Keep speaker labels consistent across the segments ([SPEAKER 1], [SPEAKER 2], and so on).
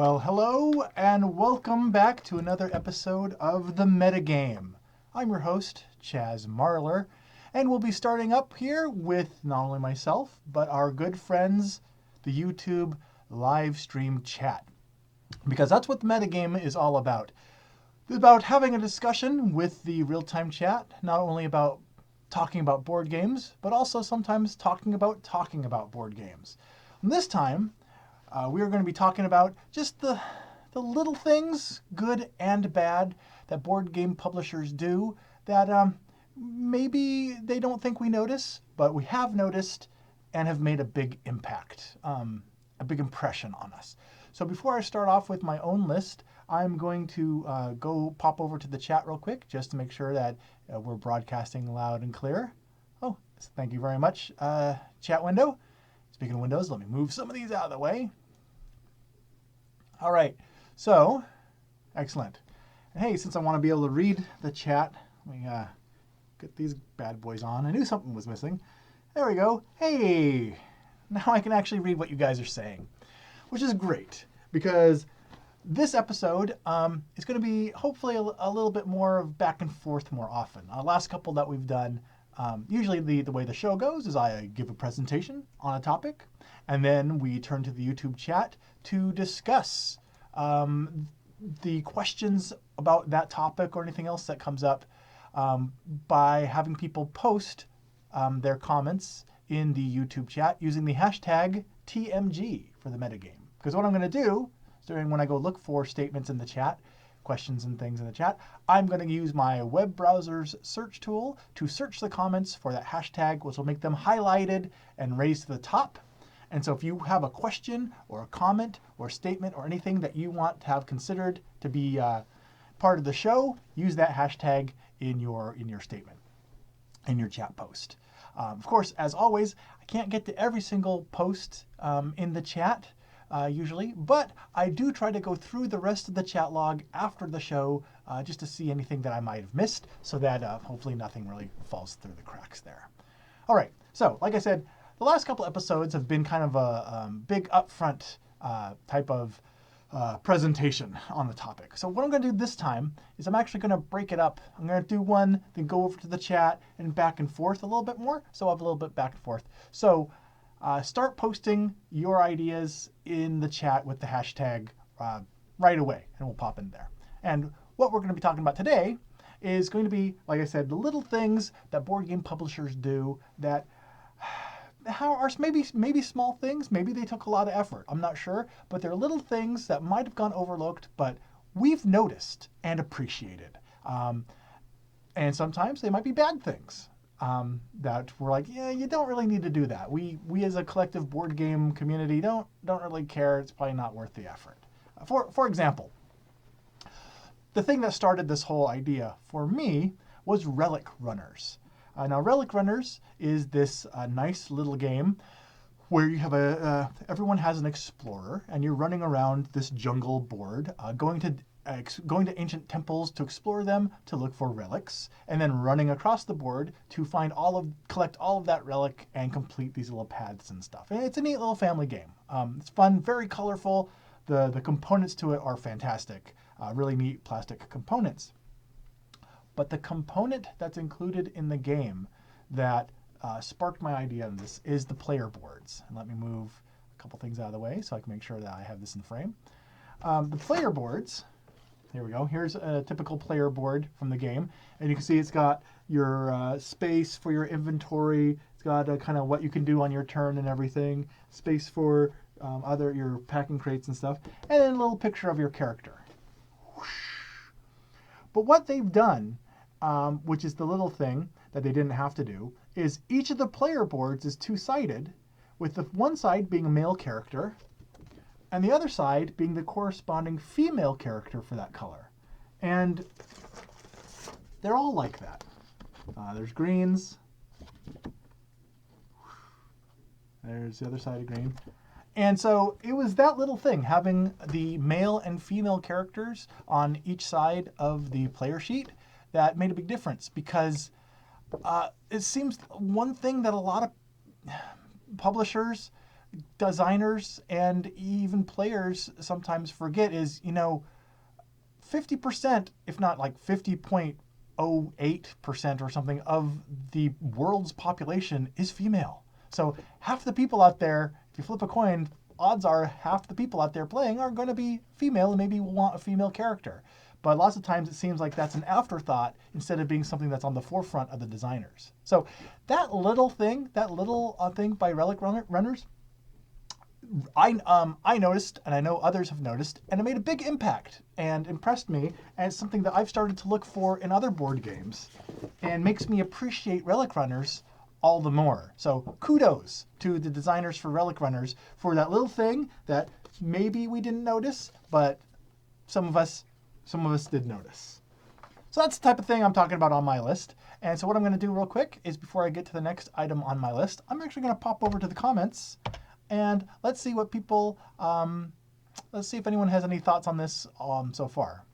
[SPEAKER 1] Well, hello and welcome back to another episode of The Metagame. I'm your host, Chaz Marler, and we'll be starting up here with not only myself, but our good friends, the YouTube live stream chat. Because that's what The Metagame is all about. It's about having a discussion with the real-time chat, not only about talking about board games, but also sometimes talking about board games. And this time, we are going to be talking about just the little things, good and bad, that board game publishers do that maybe they don't think we notice, but we have noticed and have made a big impact, a big impression on us. So before I start off with my own list, I'm going to go pop over to the chat real quick just to make sure that we're broadcasting loud and clear. Oh, thank you very much, chat window. Speaking of windows, let me move some of these out of the way. All right, so excellent. And hey, since I want to be able to read the chat, let me get these bad boys on. I knew something was missing. There we go. Hey, now I can actually read what you guys are saying, which is great because this episode is going to be hopefully a little bit more of back and forth more often. Our last couple that we've done, usually the way the show goes is I give a presentation on a topic, and then we turn to the YouTube chat to discuss the questions about that topic or anything else that comes up by having people post their comments in the YouTube chat using the hashtag TMG for the metagame. Because what I'm going to do during when I go look for statements in the chat, questions and things in the chat, I'm going to use my web browser's search tool to search the comments for that hashtag, which will make them highlighted and raised to the top. And so if you have a question or a comment or a statement or anything that you want to have considered to be part of the show, use that hashtag in your statement, in your chat post. Of course, as always, I can't get to every single post in the chat usually, but I do try to go through the rest of the chat log after the show just to see anything that I might have missed so that hopefully nothing really falls through the cracks there. All right, so like I said, the last couple episodes have been kind of a big upfront type of presentation on the topic. So what I'm going to do this time is I'm actually going to break it up. I'm going to do one, then go over to the chat and back and forth a little bit more. So I'll have a little bit back and forth. So start posting your ideas in the chat with the hashtag right away, and we'll pop in there. And what we're going to be talking about today is going to be, like I said, the little things that board game publishers do that are maybe small things, maybe they took a lot of effort, I'm not sure, but they're little things that might have gone overlooked, but we've noticed and appreciated. And sometimes they might be bad things that we're like, yeah, you don't really need to do that. We as a collective board game community don't really care. It's probably not worth the effort. For example, the thing that started this whole idea for me was Relic Runners. Now, Relic Runners is this nice little game where you have everyone has an explorer, and you're running around this jungle board, going to ancient temples to explore them, to look for relics, and then running across the board to collect all of that relic and complete these little paths and stuff. And it's a neat little family game. It's fun, very colorful. The components to it are fantastic. Really neat plastic components. But the component that's included in the game that sparked my idea on this is the player boards. And let me move a couple things out of the way so I can make sure that I have this in frame. The player boards, here we go. Here's a typical player board from the game. And you can see it's got your space for your inventory. It's got kind of what you can do on your turn and everything. Space for your packing crates and stuff. And then a little picture of your character. But what they've done, which is the little thing that they didn't have to do, is each of the player boards is two-sided, with the one side being a male character, and the other side being the corresponding female character for that color. And they're all like that. There's greens. There's the other side of green. And so it was that little thing, having the male and female characters on each side of the player sheet, that made a big difference, because it seems one thing that a lot of publishers designers and even players sometimes forget is, 50%, if not like 50.08% or something of the world's population is female. So half the people out there, if you flip a coin, odds are half the people out there playing are going to be female and maybe will want a female character. But lots of times it seems like that's an afterthought instead of being something that's on the forefront of the designers. So that little thing by Relic Runners, I noticed, and I know others have noticed, and it made a big impact and impressed me, and it's something that I've started to look for in other board games and makes me appreciate Relic Runners all the more. So kudos to the designers for Relic Runners for that little thing that maybe we didn't notice, but some of us did notice. So that's the type of thing I'm talking about on my list. And so what I'm going to do real quick is before I get to the next item on my list, I'm actually going to pop over to the comments and let's see what people, let's see if anyone has any thoughts on this so far.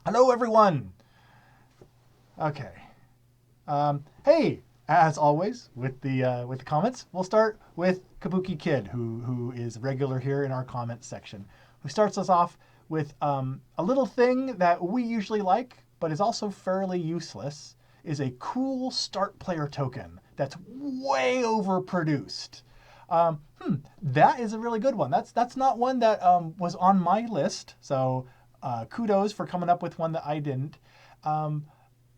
[SPEAKER 1] Hello, everyone. Okay. Hey, as always, with the comments, we'll start with Kabuki Kid, who is regular here in our comments section, who starts us off with a little thing that we usually like, but is also fairly useless, is a cool start player token that's way overproduced. That is a really good one. That's not one that was on my list, so kudos for coming up with one that I didn't.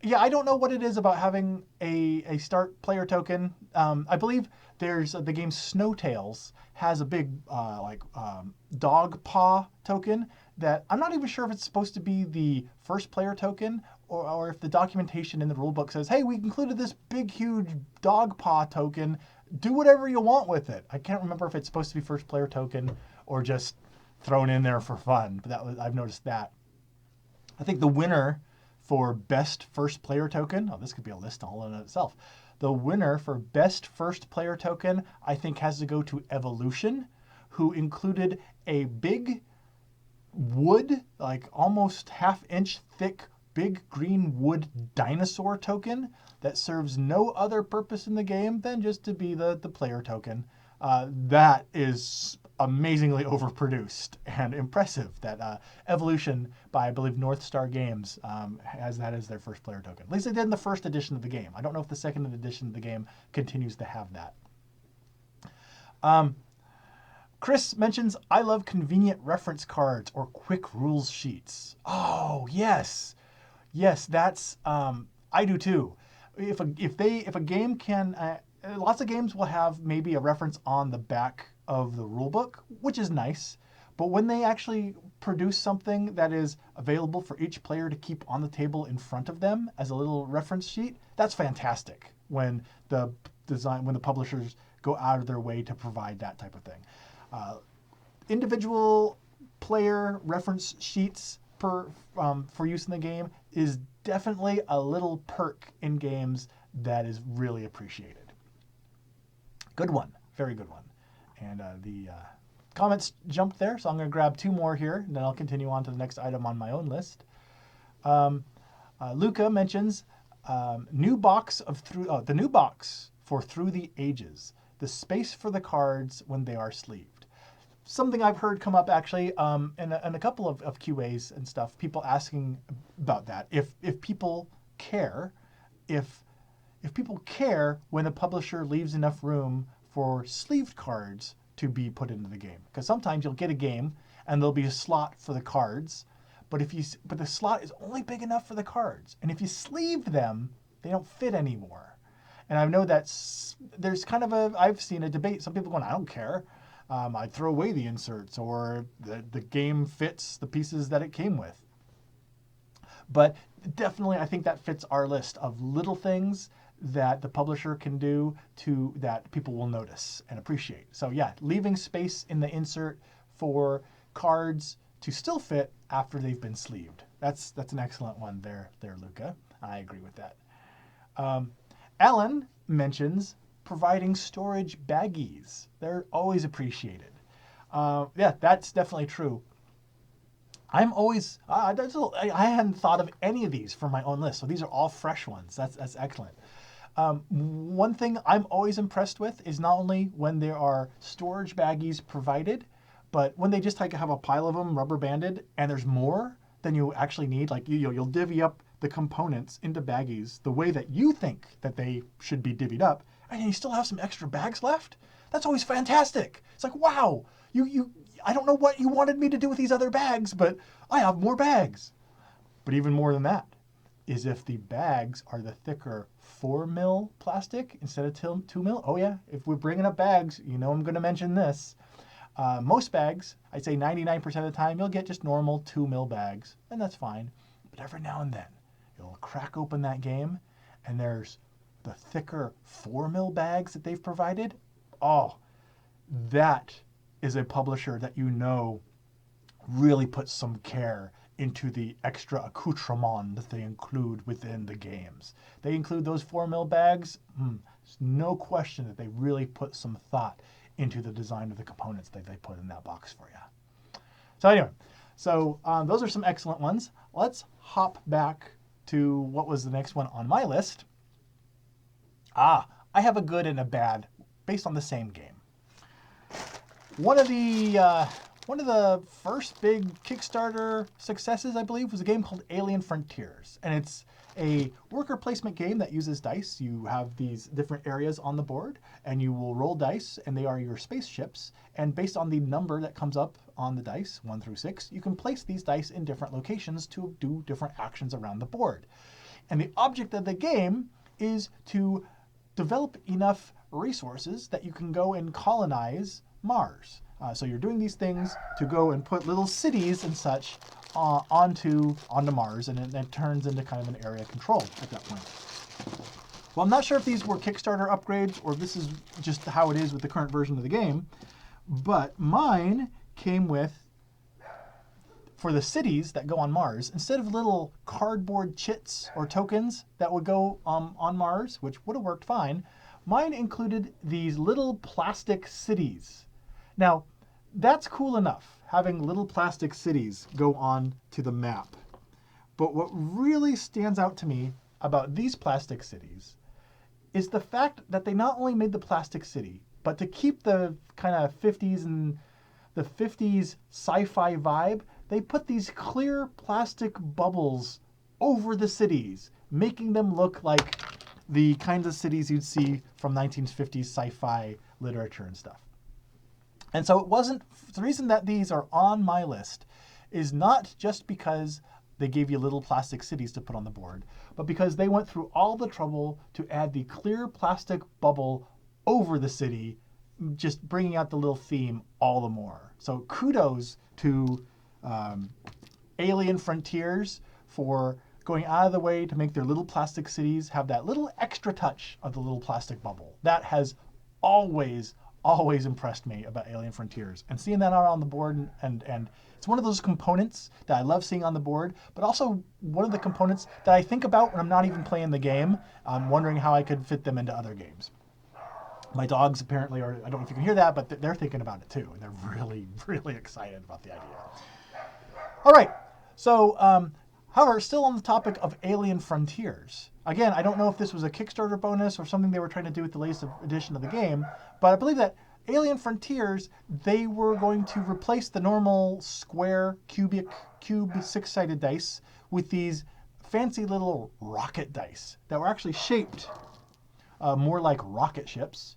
[SPEAKER 1] Yeah, I don't know what it is about having a start player token. I believe there's the game Snowtails has a big dog paw token that I'm not even sure if it's supposed to be the first player token or if the documentation in the rulebook says, hey, we included this big, huge dog paw token. Do whatever you want with it. I can't remember if it's supposed to be first player token or just thrown in there for fun, but I've noticed that. I think the winner for best first player token, this could be a list all in itself. The winner for best first player token, I think has to go to Evolution, who included a big wood, like almost half-inch thick, big green wood dinosaur token that serves no other purpose in the game than just to be the player token. That is amazingly overproduced and impressive that Evolution by, I believe, North Star Games has that as their first player token. At least they did in the first edition of the game. I don't know if the second edition of the game continues to have that. Chris mentions, I love convenient reference cards or quick rules sheets. Oh, yes. Yes, that's, I do too. If a game can, lots of games will have maybe a reference on the back of the rulebook, which is nice. But when they actually produce something that is available for each player to keep on the table in front of them as a little reference sheet, that's fantastic. When the publishers go out of their way to provide that type of thing. Individual player reference sheets for use in the game is definitely a little perk in games that is really appreciated. Good one, very good one. And the comments jumped there, so I'm going to grab two more here, and then I'll continue on to the next item on my own list. Luca mentions the new box for Through the Ages, the space for the cards when they are sleeved. Something I've heard come up actually in a couple of QAs and stuff, people asking about that. If people care, if people care when a publisher leaves enough room for sleeved cards to be put into the game. Because sometimes you'll get a game and there'll be a slot for the cards, but the slot is only big enough for the cards. And if you sleeve them, they don't fit anymore. And I know there's kind of I've seen a debate, some people going, I don't care. I'd throw away the inserts, or the game fits the pieces that it came with. But definitely, I think that fits our list of little things that the publisher can do that people will notice and appreciate. So yeah, leaving space in the insert for cards to still fit after they've been sleeved. That's an excellent one there, Luca. I agree with that. Alan mentions providing storage baggies. They're always appreciated. Yeah, that's definitely true. I'm always, I hadn't thought of any of these for my own list, so these are all fresh ones. That's excellent. One thing I'm always impressed with is not only when there are storage baggies provided, but when they just like have a pile of them rubber banded and there's more than you actually need. Like you'll divvy up the components into baggies the way that you think that they should be divvied up, and you still have some extra bags left. That's always fantastic. It's like, wow, I don't know what you wanted me to do with these other bags, but I have more bags. But even more than that is if the bags are the thicker 4mm plastic instead of 2mm. Oh yeah, if we're bringing up bags, you know I'm going to mention this. Most bags, I'd say 99% of the time, you'll get just normal 2mm bags, and that's fine. But every now and then, you'll crack open that game, and there's the thicker 4mm bags that they've provided. Oh, that is a publisher that you know really puts some care into the extra accoutrement that they include within the games. They include those 4mm bags. There's no question that they really put some thought into the design of the components that they put in that box for you. So anyway, those are some excellent ones. Let's hop back to what was the next one on my list. I have a good and a bad based on the same game. One of the first big Kickstarter successes, I believe, was a game called Alien Frontiers. And it's a worker placement game that uses dice. You have these different areas on the board, and you will roll dice, and they are your spaceships. And based on the number that comes up on the dice, 1 through 6, you can place these dice in different locations to do different actions around the board. And the object of the game is to develop enough resources that you can go and colonize Mars. So you're doing these things to go and put little cities and such onto Mars, and it turns into kind of an area control at that point. Well, I'm not sure if these were Kickstarter upgrades or if this is just how it is with the current version of the game, but mine came with, for the cities that go on Mars, instead of little cardboard chits or tokens that would go on Mars, which would have worked fine, mine included these little plastic cities. Now, that's cool enough, having little plastic cities go on to the map. But what really stands out to me about these plastic cities is the fact that they not only made the plastic city, but to keep the kind of 50s and the 50s sci-fi vibe, they put these clear plastic bubbles over the cities, making them look like the kinds of cities you'd see from 1950s sci-fi literature and stuff. And so it wasn't, the reason that these are on my list is not just because they gave you little plastic cities to put on the board, but because they went through all the trouble to add the clear plastic bubble over the city, just bringing out the little theme all the more. So kudos to Alien Frontiers for going out of the way to make their little plastic cities have that little extra touch of the little plastic bubble. That has always impressed me about Alien Frontiers, and seeing that out on the board, and it's one of those components that I love seeing on the board, but also one of the components that I think about when I'm not even playing the game. I'm wondering how I could fit them into other games. My dogs apparently are, I don't know if you can hear that, but they're thinking about it too, and they're really, really excited about the idea. All right, so however, still on the topic of Alien Frontiers. Again, I don't know if this was a Kickstarter bonus or something they were trying to do with the latest edition of the game, but I believe that Alien Frontiers, they were going to replace the normal square, cube, six-sided dice with these fancy little rocket dice that were actually shaped more like rocket ships,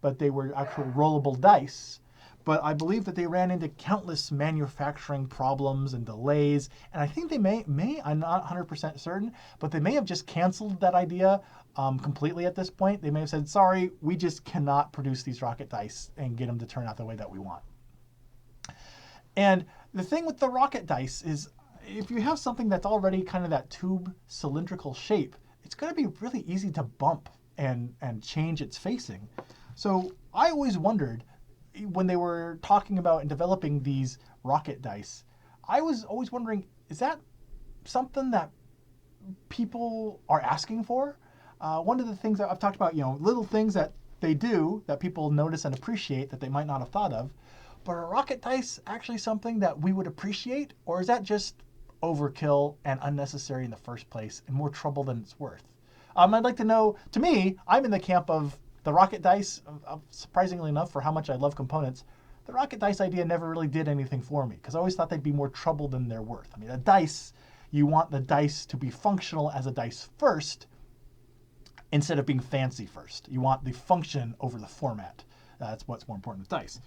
[SPEAKER 1] but they were actual rollable dice. But I believe that they ran into countless manufacturing problems and delays, and I think they may, I'm not 100% certain, but they may have just canceled that idea completely at this point. They may have said, sorry, we just cannot produce these rocket dice and get them to turn out the way that we want. And the thing with the rocket dice is, if you have something that's already kind of that tube cylindrical shape, it's going to be really easy to bump and change its facing. So I always wondered, when they were talking about and developing these rocket dice, I was always wondering, is that something that people are asking for? One of the things that I've talked about, little things that they do that people notice and appreciate that they might not have thought of, but are rocket dice actually something that we would appreciate, or is that just overkill and unnecessary in the first place and more trouble than it's worth? I'd like to know, to me, I'm in the camp of the rocket dice. Surprisingly enough, for how much I love components, the rocket dice idea never really did anything for me because I always thought they'd be more trouble than they're worth. I mean, a dice, you want the dice to be functional as a dice first instead of being fancy first. You want the function over the format. That's what's more important with dice.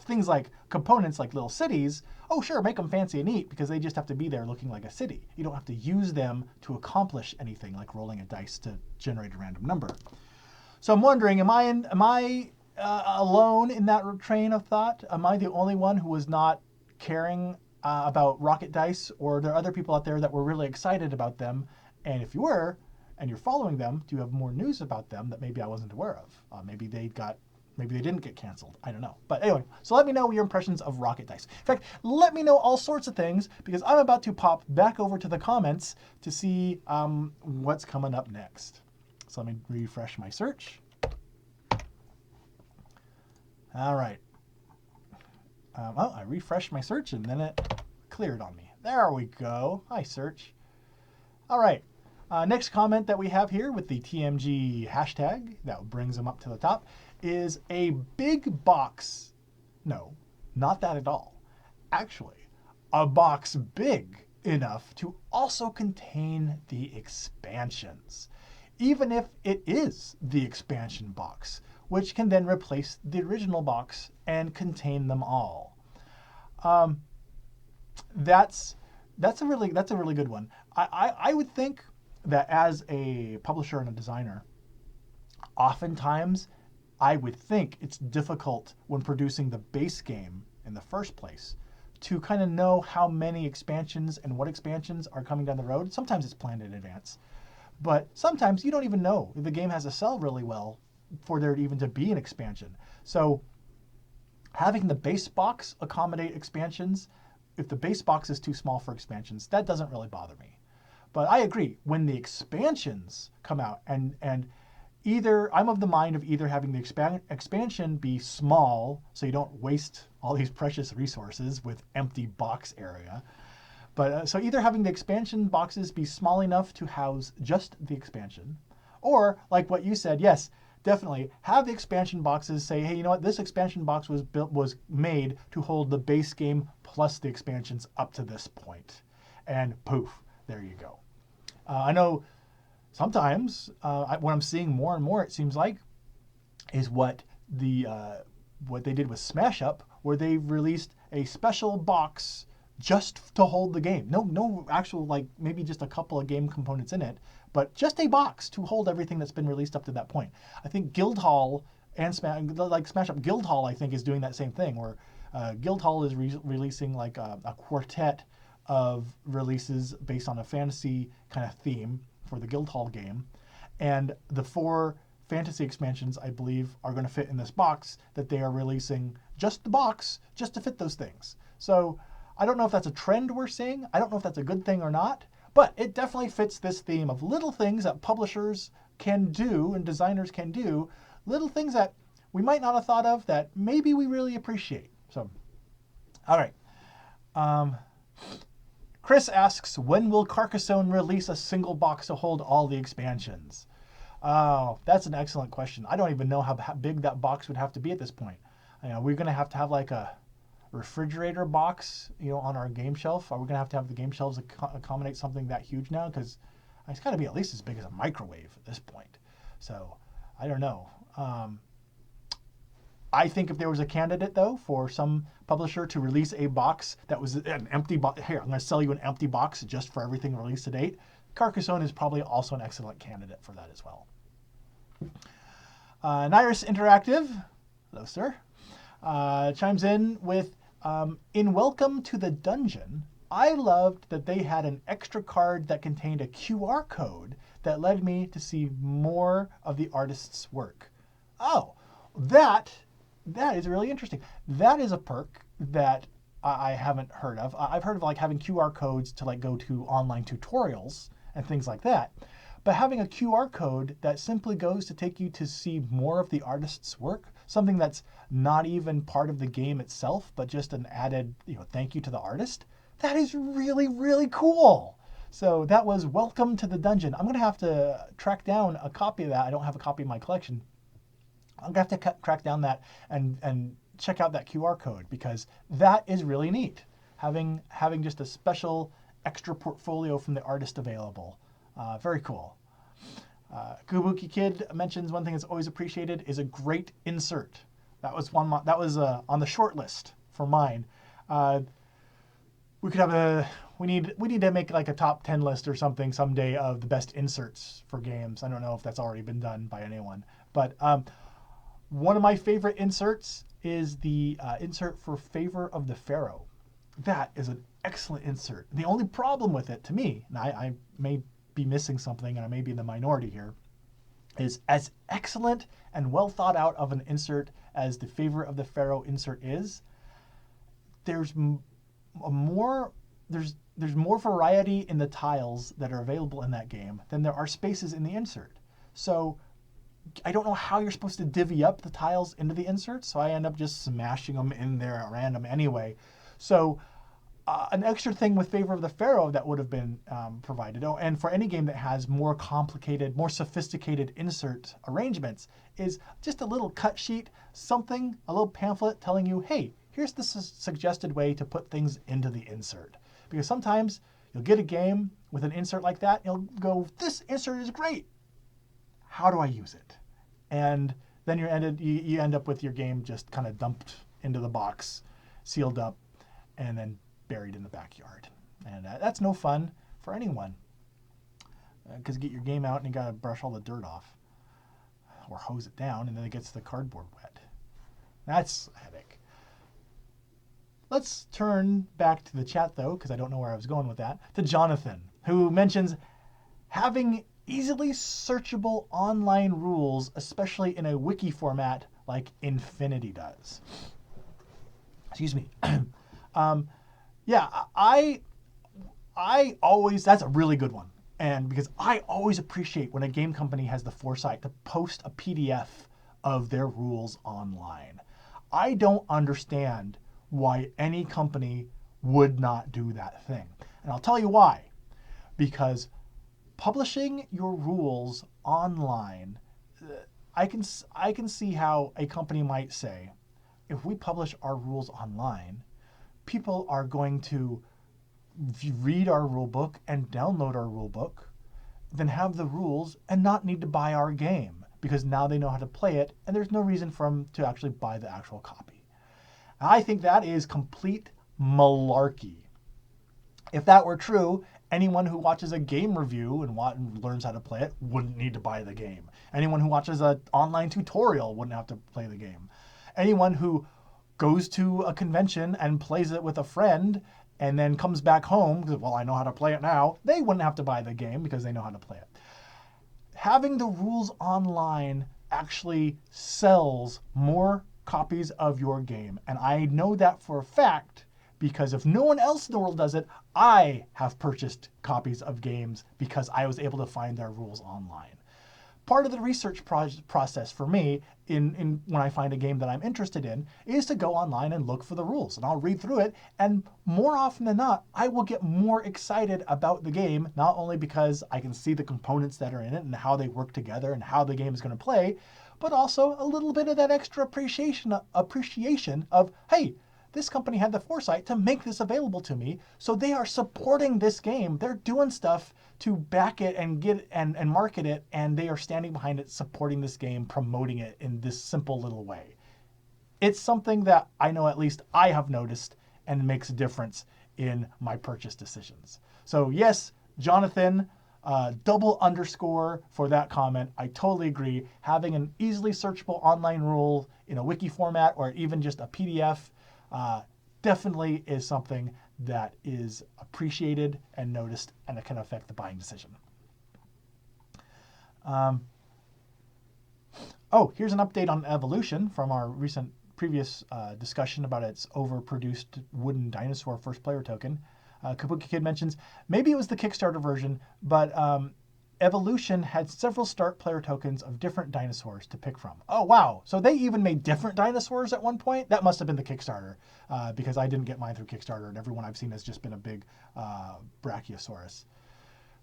[SPEAKER 1] Things like components like little cities, oh sure, make them fancy and neat because they just have to be there looking like a city. You don't have to use them to accomplish anything like rolling a dice to generate a random number. So I'm wondering, am I alone in that train of thought? Am I the only one who was not caring about rocket dice, or are there other people out there that were really excited about them? And if you were, and you're following them, do you have more news about them that maybe I wasn't aware of? Maybe they didn't get canceled. I don't know. But anyway, so let me know your impressions of rocket dice. In fact, let me know all sorts of things because I'm about to pop back over to the comments to see what's coming up next. So let me refresh my search. All right. Well, I refreshed my search and then it cleared on me. There we go. Hi, search. All right. Next comment that we have here with the TMG hashtag, that brings them up to the top, is a big box. No, not that at all. Actually, a box big enough to also contain the expansions, even if it is the expansion box, which can then replace the original box and contain them all. That's a really good one. I would think that as a publisher and a designer, oftentimes I would think it's difficult when producing the base game in the first place to kind of know how many expansions and what expansions are coming down the road. Sometimes it's planned in advance, but sometimes you don't even know if the game has to sell really well for there even to be an expansion. So having the base box accommodate expansions, if the base box is too small for expansions, that doesn't really bother me. But I agree, when the expansions come out, and either I'm of the mind of either having the expansion be small so you don't waste all these precious resources with empty box area, but so either having the expansion boxes be small enough to house just the expansion, or like what you said, yes, definitely have the expansion boxes say, hey, you know what, this expansion box was made to hold the base game plus the expansions up to this point, and poof, there you go. I know sometimes what I'm seeing more and more, it seems like, is what they did with Smash Up, where they released a special box just to hold the game. No actual, like, maybe just a couple of game components in it, but just a box to hold everything that's been released up to that point. I think Guildhall and Smash Up Guildhall, I think, is doing that same thing, where Guildhall is releasing like a quartet of releases based on a fantasy kind of theme for the Guildhall game, and the 4 fantasy expansions, I believe, are going to fit in this box that they are releasing, just the box, just to fit those things. So I don't know if that's a trend we're seeing. I don't know if that's a good thing or not, but it definitely fits this theme of little things that publishers can do and designers can do, little things that we might not have thought of that maybe we really appreciate. So, all right. Chris asks, when will Carcassonne release a single box to hold all the expansions? Oh, that's an excellent question. I don't even know how big that box would have to be at this point. You know, we're going to have like a refrigerator box, you know, on our game shelf. Are we going to have the game shelves accommodate something that huge now? Because it's got to be at least as big as a microwave at this point. So I don't know. I think if there was a candidate, though, for some publisher to release a box that was an empty box, here, I'm going to sell you an empty box just for everything released to date, Carcassonne is probably also an excellent candidate for that as well. Nyrus Interactive, hello, sir, chimes in with, in Welcome to the Dungeon, I loved that they had an extra card that contained a QR code that led me to see more of the artist's work. Oh, that is really interesting. That is a perk that I haven't heard of. I've heard of like having QR codes to like go to online tutorials and things like that. But having a QR code that simply goes to take you to see more of the artist's work, something that's not even part of the game itself, but just an added, thank you to the artist, that is really, really cool. So that was Welcome to the Dungeon. I'm going to have to track down a copy of that. I don't have a copy in my collection. I'm going to have to track down that and check out that QR code, because that is really neat. Having just a special extra portfolio from the artist available. Very cool. Kabuki Kid mentions one thing that's always appreciated is a great insert. That was on the short list for mine. We need to make like a top 10 list or something someday of the best inserts for games. I don't know if that's already been done by anyone, but one of my favorite inserts is the insert for Favor of the Pharaoh. That is an excellent insert. The only problem with it, to me, and I may be missing something and I may be in the minority here, is as excellent and well thought out of an insert as the Favor of the Pharaoh insert is, there's more variety in the tiles that are available in that game than there are spaces in the insert. So I don't know how you're supposed to divvy up the tiles into the insert, so I end up just smashing them in there at random anyway. So an extra thing with Favor of the Pharaoh that would have been provided, and for any game that has more complicated, more sophisticated insert arrangements, is just a little cut sheet, a little pamphlet telling you, hey, here's the suggested way to put things into the insert. Because sometimes you'll get a game with an insert like that, and you'll go, this insert is great. How do I use it? And then you end up with your game just kind of dumped into the box, sealed up, and then buried in the backyard. And that's no fun for anyone. Because you get your game out and you got to brush all the dirt off. Or hose it down, and then it gets the cardboard wet. That's a headache. Let's turn back to the chat, though, because I don't know where I was going with that, to Jonathan, who mentions having easily searchable online rules, especially in a wiki format like Infinity does. Excuse me. Yeah, I always, that's a really good one. And because I always appreciate when a game company has the foresight to post a PDF of their rules online. I don't understand why any company would not do that thing. And I'll tell you why. Because publishing your rules online, I can see how a company might say, if we publish our rules online, people are going to read our rule book and download our rule book, then have the rules and not need to buy our game, because now they know how to play it and there's no reason for them to actually buy the actual copy. I think that is complete malarkey. If that were true, anyone who watches a game review and learns how to play it wouldn't need to buy the game. Anyone who watches an online tutorial wouldn't have to play the game. Anyone who goes to a convention and plays it with a friend and then comes back home because, well, I know how to play it now, they wouldn't have to buy the game because they know how to play it. Having the rules online actually sells more copies of your game. And I know that for a fact because if no one else in the world does it, I have purchased copies of games because I was able to find their rules online. Part of the research process for me when I find a game that I'm interested in is to go online and look for the rules. And I'll read through it. And more often than not, I will get more excited about the game, not only because I can see the components that are in it and how they work together and how the game is going to play, but also a little bit of that extra appreciation of, hey, this company had the foresight to make this available to me, so they are supporting this game. They're doing stuff to back it and get and market it, and they are standing behind it, supporting this game, promoting it in this simple little way. It's something that I know at least I have noticed and makes a difference in my purchase decisions. So yes, Jonathan, double underscore for that comment. I totally agree. Having an easily searchable online rule in a wiki format or even just a PDF definitely is something that is appreciated and noticed, and it can affect the buying decision. Here's an update on Evolution from our previous discussion about its overproduced wooden dinosaur first player token. Kabuki Kid mentions, maybe it was the Kickstarter version, but Evolution had several start player tokens of different dinosaurs to pick from. Oh, wow. So they even made different dinosaurs at one point? That must have been the Kickstarter, because I didn't get mine through Kickstarter, and everyone I've seen has just been a big Brachiosaurus.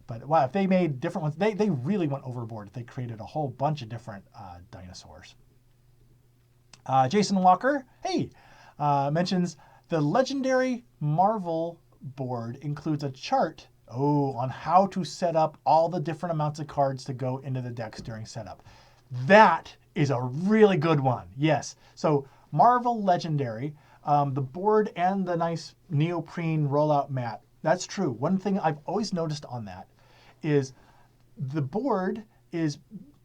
[SPEAKER 1] But wow, if they made different ones, they really went overboard. They created a whole bunch of different dinosaurs. Jason Walker, hey, mentions the legendary Marvel board includes a chart, on how to set up all the different amounts of cards to go into the decks during setup. That is a really good one. Yes. So Marvel Legendary, the board and the nice neoprene rollout mat. That's true. One thing I've always noticed on that is the board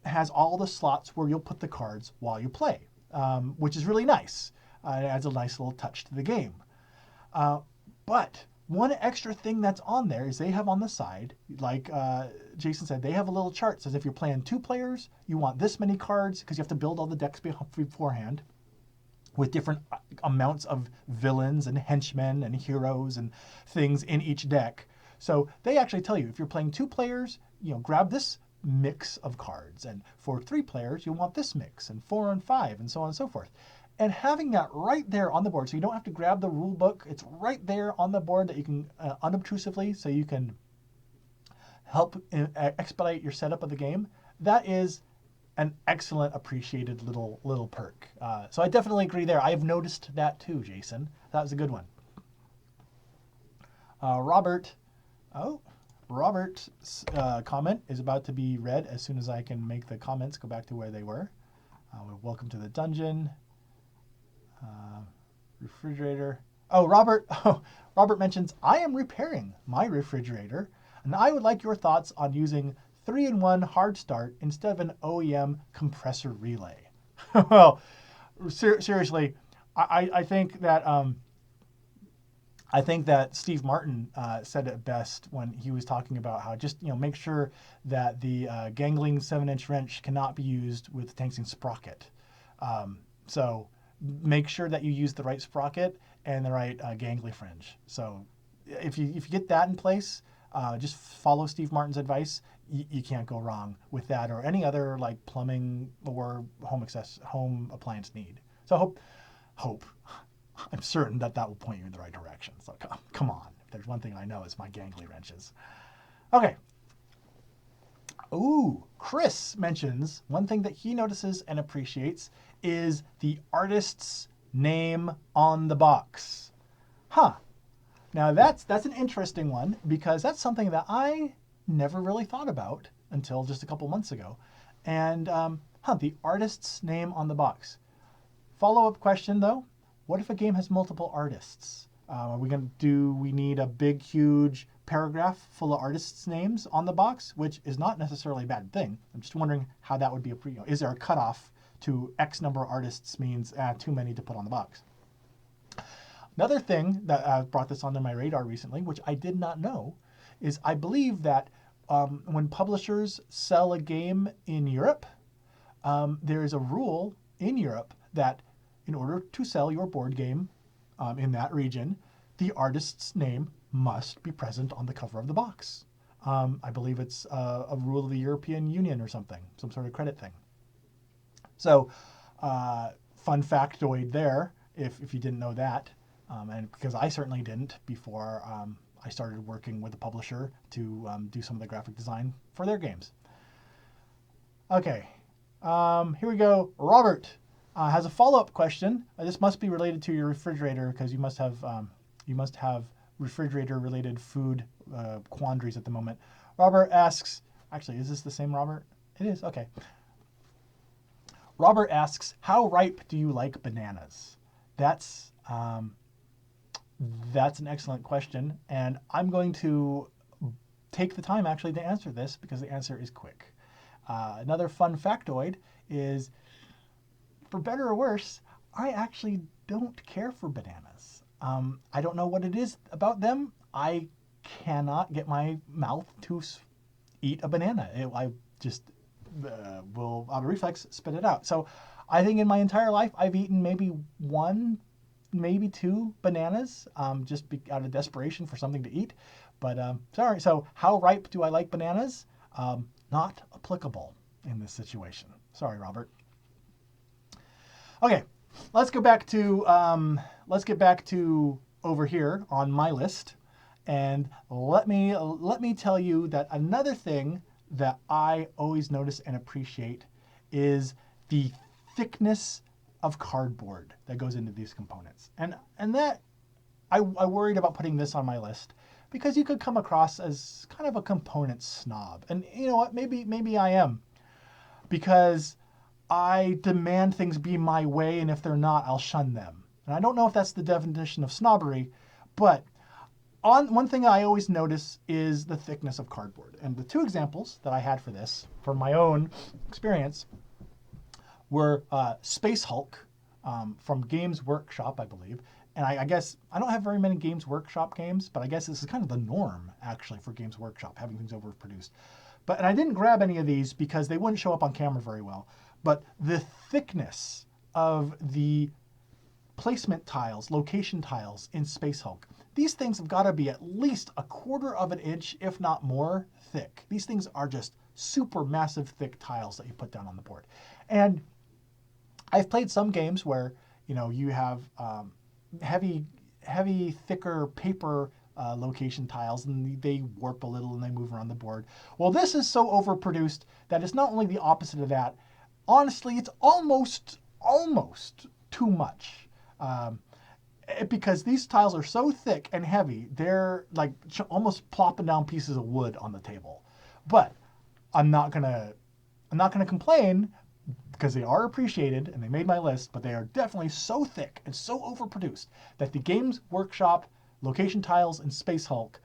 [SPEAKER 1] has all the slots where you'll put the cards while you play, which is really nice. It adds a nice little touch to the game. But one extra thing that's on there is they have on the side, like Jason said, they have a little chart. It says if you're playing 2 players, you want this many cards because you have to build all the decks beforehand with different amounts of villains and henchmen and heroes and things in each deck. So they actually tell you if you're playing 2 players, grab this mix of cards, and for 3 players, you want this mix, and 4 and 5, and so on and so forth. And having that right there on the board, so you don't have to grab the rule book, it's right there on the board that you can unobtrusively, so you can help expedite your setup of the game. That is an excellent, appreciated little perk. So I definitely agree there. I have noticed that too, Jason. That was a good one. Robert's comment is about to be read as soon as I can make the comments go back to where they were. Welcome to the dungeon. Refrigerator. Robert mentions, I am repairing my refrigerator, and I would like your thoughts on using 3-in-1 hard start instead of an OEM compressor relay. Well, seriously, I think that Steve Martin said it best when he was talking about how just make sure that the gangling 7-inch wrench cannot be used with the tungsten sprocket. So make sure that you use the right sprocket and the right gangly fringe. So if you get that in place, just follow Steve Martin's advice. You can't go wrong with that or any other like plumbing or home appliance need. So hope. I'm certain that will point you in the right direction. So come on. If there's one thing I know, it's my gangly wrenches. Okay. Ooh, Chris mentions one thing that he notices and appreciates is the artist's name on the box. Now that's an interesting one because that's something that I never really thought about until just a couple months ago. And the artist's name on the box. Follow-up question though, what if a game has multiple artists? Do we need a big, huge paragraph full of artists' names on the box, which is not necessarily a bad thing. I'm just wondering how that would be is there a cutoff to X number of artists means too many to put on the box? Another thing that brought this onto my radar recently, which I did not know, is I believe that when publishers sell a game in Europe, there is a rule in Europe that in order to sell your board game in that region, the artist's name must be present on the cover of the box. I believe it's a rule of the European Union or something, some sort of credit thing. So, fun factoid there, if you didn't know that, and because I certainly didn't before I started working with a publisher to do some of the graphic design for their games. Okay, here we go. Robert has a follow-up question. This must be related to your refrigerator because you must have refrigerator-related food quandaries at the moment. Robert asks, actually, is this the same Robert? It is, okay. Robert asks, how ripe do you like bananas? That's an excellent question, and I'm going to take the time actually to answer this because the answer is quick. Another fun factoid is, for better or worse, I actually don't care for bananas. I don't know what it is about them. I cannot get my mouth to eat a banana. I just will, out of reflex, spit it out. So I think in my entire life, I've eaten maybe 1, maybe 2 bananas, just out of desperation for something to eat. But sorry, so how ripe do I like bananas? Not applicable in this situation. Sorry, Robert. Okay, let's get back to over here on my list. And let me tell you that another thing that I always notice and appreciate is the thickness of cardboard that goes into these components. And that I worried about putting this on my list because you could come across as kind of a component snob. And you know what? Maybe I am, because I demand things be my way, and if they're not, I'll shun them. And I don't know if that's the definition of snobbery, but one thing I always notice is the thickness of cardboard. And the two examples that I had for this, from my own experience, were Space Hulk from Games Workshop, I believe. And I guess I don't have very many Games Workshop games, but I guess this is kind of the norm, actually, for Games Workshop, having things overproduced. And I didn't grab any of these because they wouldn't show up on camera very well. But the thickness of the placement tiles, location tiles in Space Hulk, these things have got to be at least 1/4 of an inch, if not more, thick. These things are just super massive thick tiles that you put down on the board. And I've played some games where, you know, you have heavy, thicker paper location tiles, and they warp a little and they move around the board. Well, this is so overproduced that it's not only the opposite of that. Honestly, it's almost too much. Because these tiles are so thick and heavy, they're like almost plopping down pieces of wood on the table. But I'm not gonna complain, because they are appreciated and they made my list, but they are definitely so thick and so overproduced that the Games Workshop location tiles in Space Hulk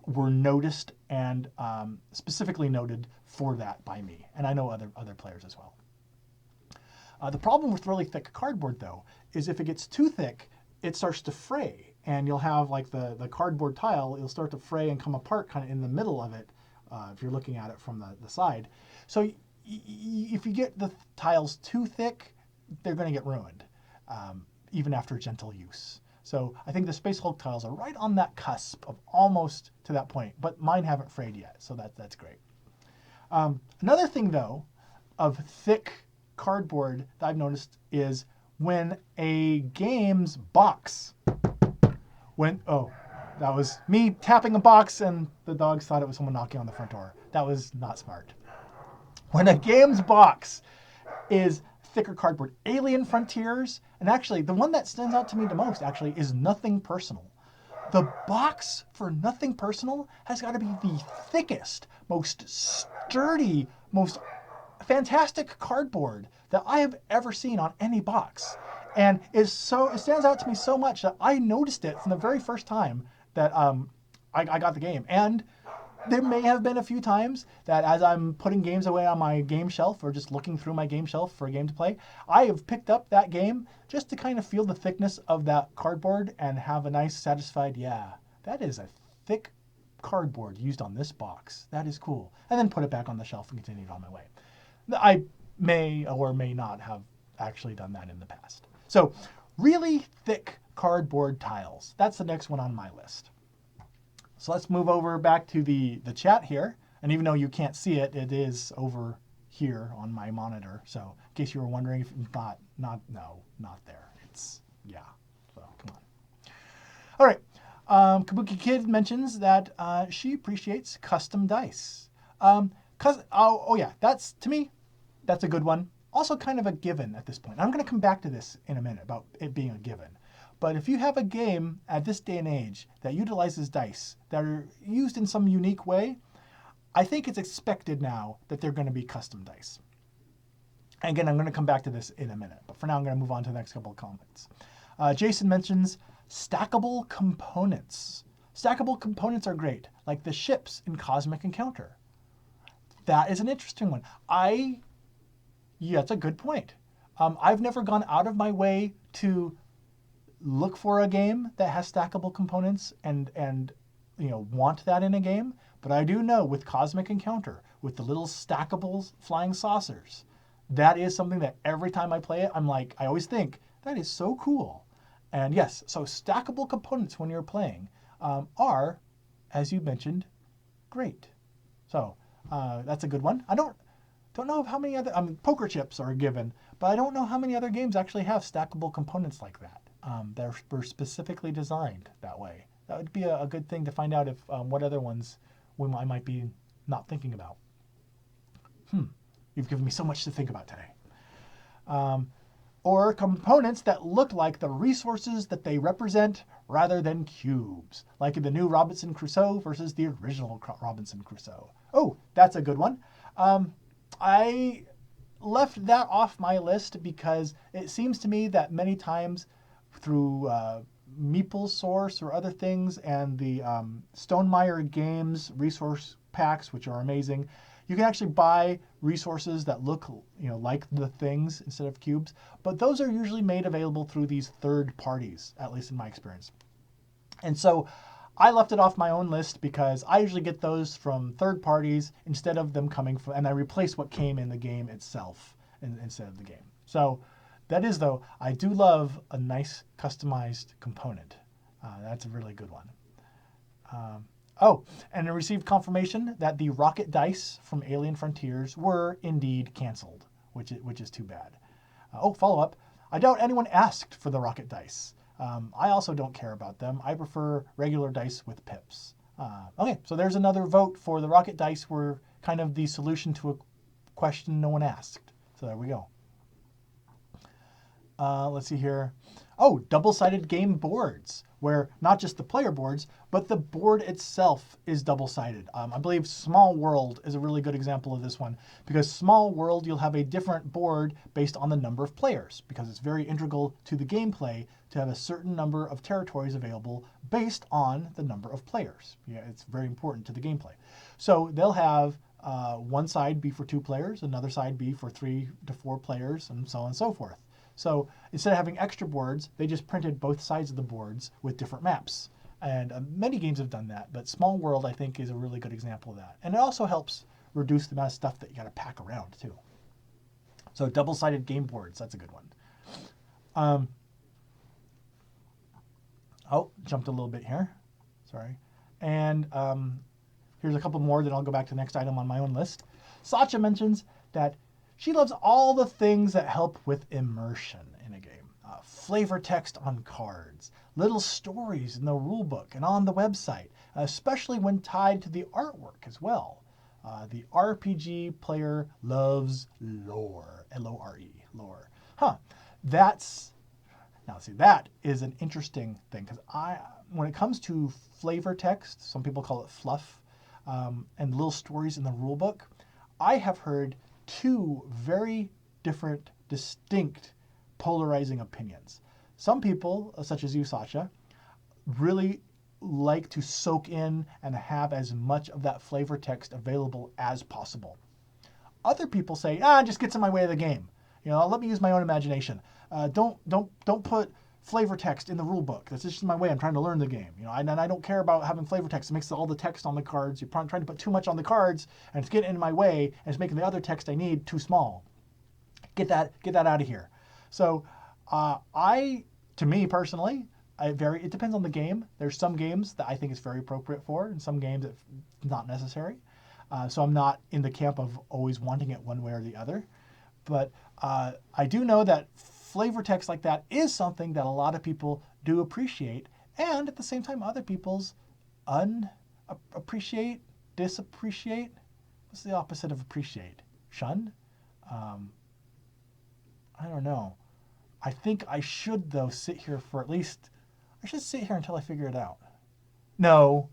[SPEAKER 1] were noticed and specifically noted for that by me. And I know other players as well. The problem with really thick cardboard, though, is if it gets too thick, it starts to fray, and you'll have like the cardboard tile, it'll start to fray and come apart kind of in the middle of it if you're looking at it from the side. So if you get the tiles too thick, they're going to get ruined, even after gentle use. So I think the Space Hulk tiles are right on that cusp of almost to that point, but mine haven't frayed yet, so that's great. Another thing, though, of thick cardboard that I've noticed is when a game's box that was me tapping a box and the dogs thought it was someone knocking on the front door. That was not smart. When a game's box is thicker cardboard, Alien Frontiers, and actually the one that stands out to me the most actually is Nothing Personal. The box for Nothing Personal has got to be the thickest, most sturdy, most fantastic cardboard that I have ever seen on any box. And it stands out to me so much that I noticed it from the very first time that I got the game. And there may have been a few times that as I'm putting games away on my game shelf or just looking through my game shelf for a game to play, I have picked up that game just to kind of feel the thickness of that cardboard and have a nice satisfied, yeah, that is a thick cardboard used on this box. That is cool. And then put it back on the shelf and continue on my way. I may or may not have actually done that in the past. So really thick cardboard tiles. That's the next one on my list. So let's move over back to the chat here. And even though you can't see it, it is over here on my monitor. So in case you were wondering, if not there. It's, yeah, so come on. All right, Kabuki Kid mentions that she appreciates custom dice. Yeah, that's, to me, that's a good one. Also kind of a given at this point. I'm going to come back to this in a minute about it being a given. But if you have a game at this day and age that utilizes dice that are used in some unique way, I think it's expected now that they're going to be custom dice. And again, I'm going to come back to this in a minute. But for now, I'm going to move on to the next couple of comments. Jason mentions stackable components. Stackable components are great, like the ships in Cosmic Encounter. That is an interesting one. Yeah, that's a good point. I've never gone out of my way to look for a game that has stackable components and want that in a game. But I do know with Cosmic Encounter, with the little stackable flying saucers, that is something that every time I play it, I always think, that is so cool. And yes, so stackable components when you're playing are, as you mentioned, great. So that's a good one. I don't know of how many other, poker chips are a given, but I don't know how many other games actually have stackable components like that. They're specifically designed that way. That would be a good thing to find out if what other ones I might be not thinking about. You've given me so much to think about today. Or components that look like the resources that they represent rather than cubes, like in the new Robinson Crusoe versus the original Robinson Crusoe. Oh, that's a good one. I left that off my list because it seems to me that many times through Meeple Source or other things and the Stonemaier Games resource packs, which are amazing, you can actually buy resources that look, like the things instead of cubes, but those are usually made available through these third parties, at least in my experience. And so I left it off my own list because I usually get those from third parties instead of them coming from, and I replace what came in the game itself instead of the game. So that is, though, I do love a nice customized component. That's a really good one. And I received confirmation that the rocket dice from Alien Frontiers were indeed canceled, which is too bad. Follow up. I doubt anyone asked for the rocket dice. I also don't care about them. I prefer regular dice with pips. Okay, so there's another vote for the rocket dice were kind of the solution to a question no one asked. So there we go. Let's see here. Double-sided game boards, where not just the player boards, but the board itself is double-sided. I believe Small World is a really good example of this one, because Small World, you'll have a different board based on the number of players, because it's very integral to the gameplay to have a certain number of territories available based on the number of players. Yeah, it's very important to the gameplay. So they'll have one side be for 2 players, another side be for 3 to 4 players, and so on and so forth. So instead of having extra boards, they just printed both sides of the boards with different maps. And many games have done that, but Small World, I think, is a really good example of that. And it also helps reduce the amount of stuff that you got to pack around, too. So double-sided game boards, that's a good one. Jumped a little bit here. Sorry. And here's a couple more, then I'll go back to the next item on my own list. Sacha mentions that she loves all the things that help with immersion in a game. Flavor text on cards, little stories in the rulebook and on the website, especially when tied to the artwork as well. The RPG player loves lore, L-O-R-E, lore. That is an interesting thing, because when it comes to flavor text, some people call it fluff, and little stories in the rulebook, I have heard 2 very different, distinct, polarizing opinions. Some people, such as you, Sacha, really like to soak in and have as much of that flavor text available as possible. Other people say, it just gets in my way of the game. Let me use my own imagination. Don't put flavor text in the rule book. That's just my way. I'm trying to learn the game. And I don't care about having flavor text. It makes all the text on the cards. You're trying to put too much on the cards, and it's getting in my way, and it's making the other text I need too small. Get that out of here. So to me personally, it depends on the game. There's some games that I think it's very appropriate for, and some games it's not necessary. So I'm not in the camp of always wanting it one way or the other. But I do know that flavor text like that is something that a lot of people do appreciate, and at the same time other people's unappreciate, disappreciate. What's the opposite of appreciate? Shun? I don't know. I think I should, though, sit here I should sit here until I figure it out. No,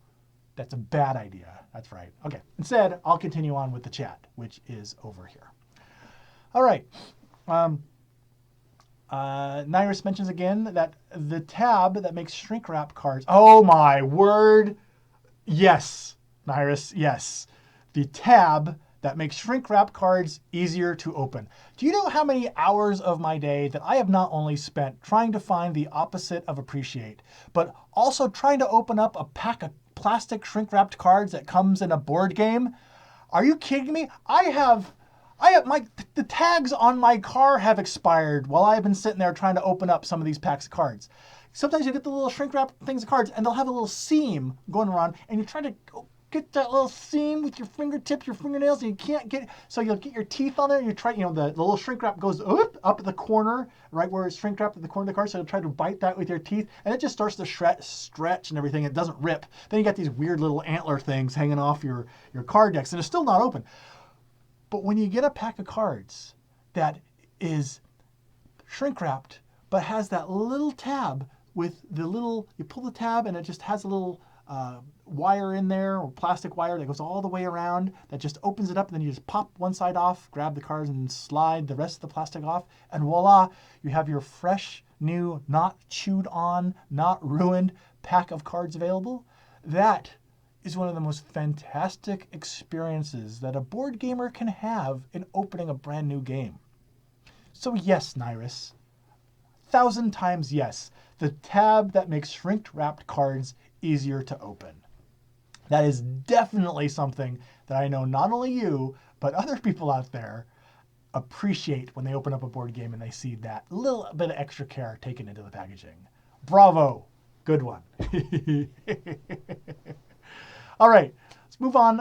[SPEAKER 1] that's a bad idea. That's right. Okay. Instead, I'll continue on with the chat, which is over here. All right. Nyrus mentions again that the tab that makes shrink wrap cards. Oh my word. Yes, Nyrus, yes. The tab that makes shrink wrap cards easier to open. Do you know how many hours of my day that I have not only spent trying to find the opposite of appreciate, but also trying to open up a pack of plastic shrink wrapped cards that comes in a board game? Are you kidding me? The tags on my car have expired while I've been sitting there trying to open up some of these packs of cards. Sometimes you get the little shrink wrap things of cards and they'll have a little seam going around and you're trying to get that little seam with your fingertips, your fingernails, and you can't get it. So you'll get your teeth on there, and you try, the little shrink wrap goes up at the corner, right where it's shrink wrapped at the corner of the card, so you'll try to bite that with your teeth, and it just starts to stretch and everything. It doesn't rip. Then you got these weird little antler things hanging off your card decks, and it's still not open. But when you get a pack of cards that is shrink wrapped, but has that little tab with the little, you pull the tab and it just has a little wire in there, or plastic wire that goes all the way around, that just opens it up, and then you just pop one side off, grab the cards and slide the rest of the plastic off, and voila, you have your fresh, new, not chewed on, not ruined pack of cards available. That is one of the most fantastic experiences that a board gamer can have in opening a brand new game. So yes, Nyrus, 1,000 times yes, the tab that makes shrink-wrapped cards easier to open. That is definitely something that I know not only you, but other people out there appreciate when they open up a board game and they see that little bit of extra care taken into the packaging. Bravo. Good one. All right, let's move on.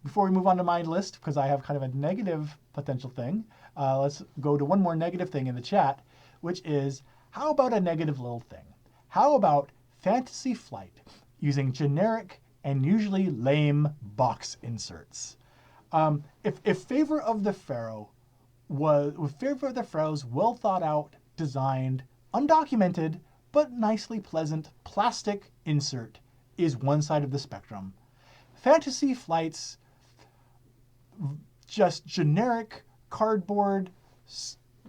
[SPEAKER 1] Before we move on to my list, because I have kind of a negative potential thing, let's go to one more negative thing in the chat, which is, how about a negative little thing? How about Fantasy Flight using generic and usually lame box inserts? If Favor of the Pharaoh's well thought out, designed, undocumented, but nicely pleasant plastic insert is one side of the spectrum, Fantasy Flight's just generic cardboard,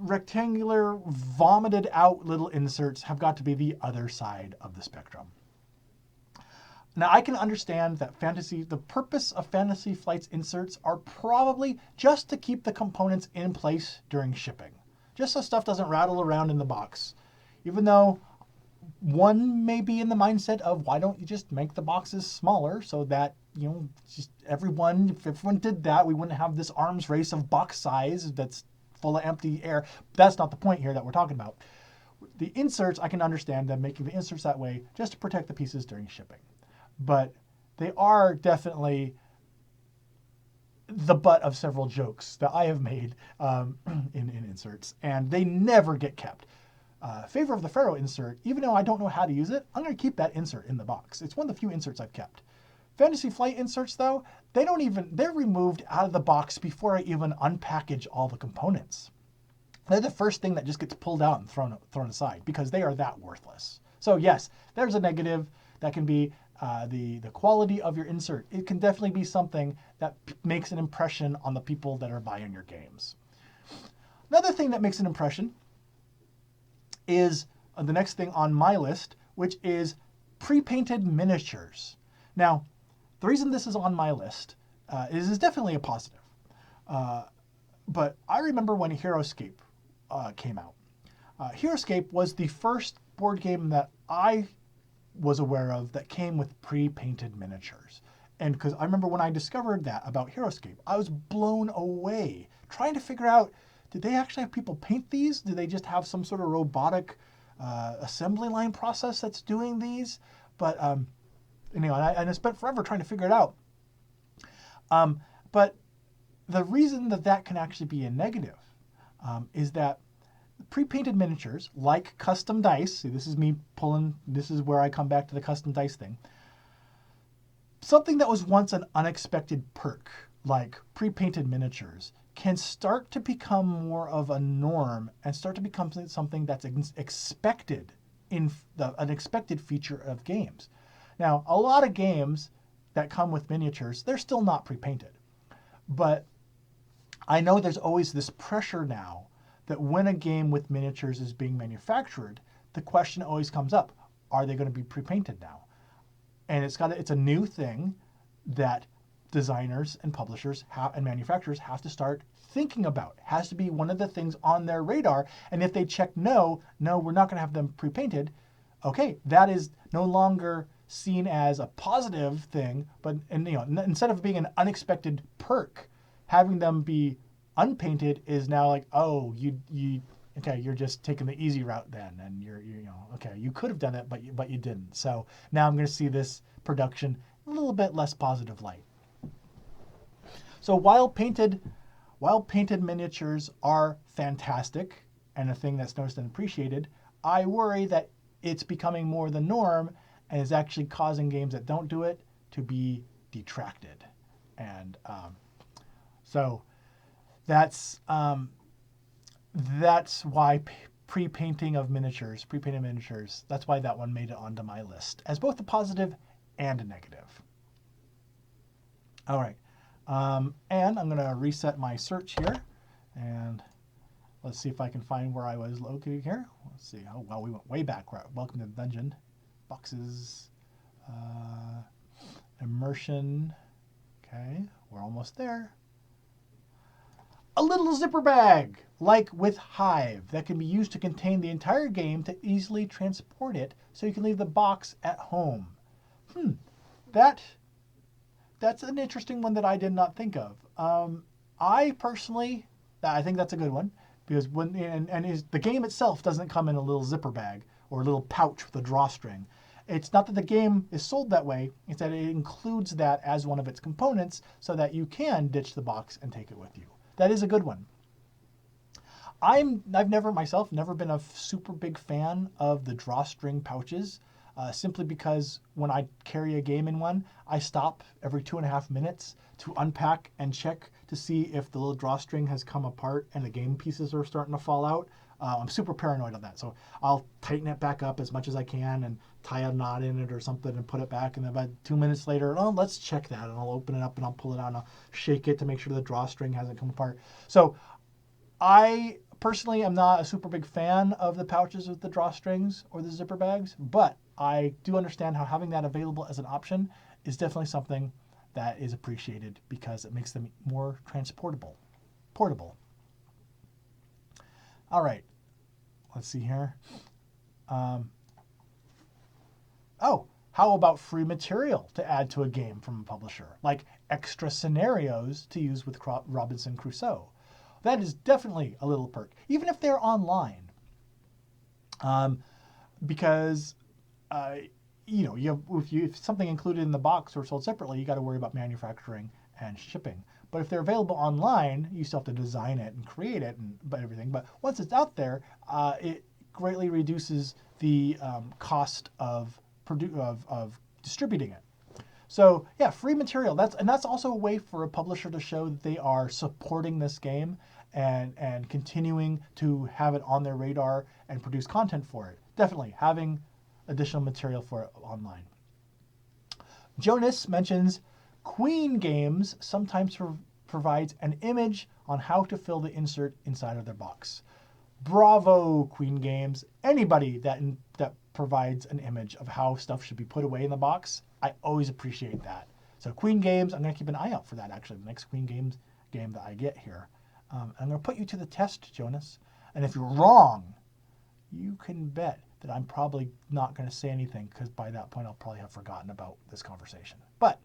[SPEAKER 1] rectangular, vomited out little inserts have got to be the other side of the spectrum. Now, I can understand that the purpose of Fantasy Flight's inserts are probably just to keep the components in place during shipping, just so stuff doesn't rattle around in the box. Even though one may be in the mindset of, why don't you just make the boxes smaller so that, just if everyone did that, we wouldn't have this arms race of box size that's full of empty air. That's not the point here that we're talking about. The inserts, I can understand them making the inserts that way just to protect the pieces during shipping. But they are definitely the butt of several jokes that I have made in inserts, and they never get kept. Favor of the Pharaoh insert, even though I don't know how to use it, I'm going to keep that insert in the box. It's one of the few inserts I've kept. Fantasy Flight inserts, though, they're removed out of the box before I even unpackage all the components. They're the first thing that just gets pulled out and thrown aside, because they are that worthless. So yes, there's a negative. That can be the quality of your insert. It can definitely be something that makes an impression on the people that are buying your games. Another thing that makes an impression is the next thing on my list, which is pre-painted miniatures. Now, the reason this is on my list is definitely a positive. But I remember when HeroScape came out. HeroScape was the first board game that I was aware of that came with pre-painted miniatures. And because I remember when I discovered that about HeroScape, I was blown away trying to figure out, did they actually have people paint these? Do they just have some sort of robotic assembly line process that's doing these? But I spent forever trying to figure it out. But the reason that can actually be a negative is that pre-painted miniatures, like custom dice, see, this is where I come back to the custom dice thing. Something that was once an unexpected perk, like pre-painted miniatures, can start to become more of a norm and start to become something that's expected in an expected feature of games. Now, a lot of games that come with miniatures, they're still not pre-painted. But I know there's always this pressure now that when a game with miniatures is being manufactured, the question always comes up, are they going to be pre-painted now? And it's a new thing that designers and publishers and manufacturers have to start thinking about. It has to be one of the things on their radar. And if they check no, we're not going to have them pre-painted, okay, that is no longer seen as a positive thing, but instead of being an unexpected perk, having them be unpainted is now like, oh, you're just taking the easy route then, and you're okay, you could have done it, but you didn't. So now I'm going to see this production a little bit less positive light. So while painted miniatures are fantastic and a thing that's noticed and appreciated, I worry that it's becoming more the norm and is actually causing games that don't do it to be detracted. And so that's why pre-painting of miniatures, pre-painted miniatures, that's why that one made it onto my list as both a positive and a negative. All right. And I'm going to reset my search here, and let's see if I can find where I was located here. Let's see. Oh, well, we went way back. Welcome to the dungeon. Boxes. Immersion. Okay, we're almost there. A little zipper bag, like with Hive, that can be used to contain the entire game to easily transport it so you can leave the box at home. That's an interesting one that I did not think of. I personally, I think that's a good one, because the game itself doesn't come in a little zipper bag or a little pouch with a drawstring. It's not that the game is sold that way, it's that it includes that as one of its components so that you can ditch the box and take it with you. That is a good one. I've never been a super big fan of the drawstring pouches. Simply because when I carry a game in one, I stop every 2.5 minutes to unpack and check to see if the little drawstring has come apart and the game pieces are starting to fall out. I'm super paranoid of that. So I'll tighten it back up as much as I can and tie a knot in it or something and put it back. And then about 2 minutes later, oh, let's check that. And I'll open it up and I'll pull it out and I'll shake it to make sure the drawstring hasn't come apart. So I personally am not a super big fan of the pouches with the drawstrings or the zipper bags, but I do understand how having that available as an option is definitely something that is appreciated because it makes them more portable. All right, let's see here. How about free material to add to a game from a publisher, like extra scenarios to use with Robinson Crusoe? That is definitely a little perk, even if they're online. Because if something included in the box or sold separately, you got to worry about manufacturing and shipping. But if they're available online, you still have to design it and create it and everything. But once it's out there, it greatly reduces the cost of distributing it. So yeah, free material. That's also a way for a publisher to show that they are supporting this game and continuing to have it on their radar and produce content for it. Definitely having additional material for it online. Jonas mentions Queen Games sometimes provides an image on how to fill the insert inside of their box. Bravo, Queen Games. Anybody that provides an image of how stuff should be put away in the box, I always appreciate that. So Queen Games, I'm going to keep an eye out for that, actually, the next Queen Games game that I get here. I'm going to put you to the test, Jonas. And if you're wrong, you can bet that I'm probably not going to say anything, because by that point I'll probably have forgotten about this conversation. But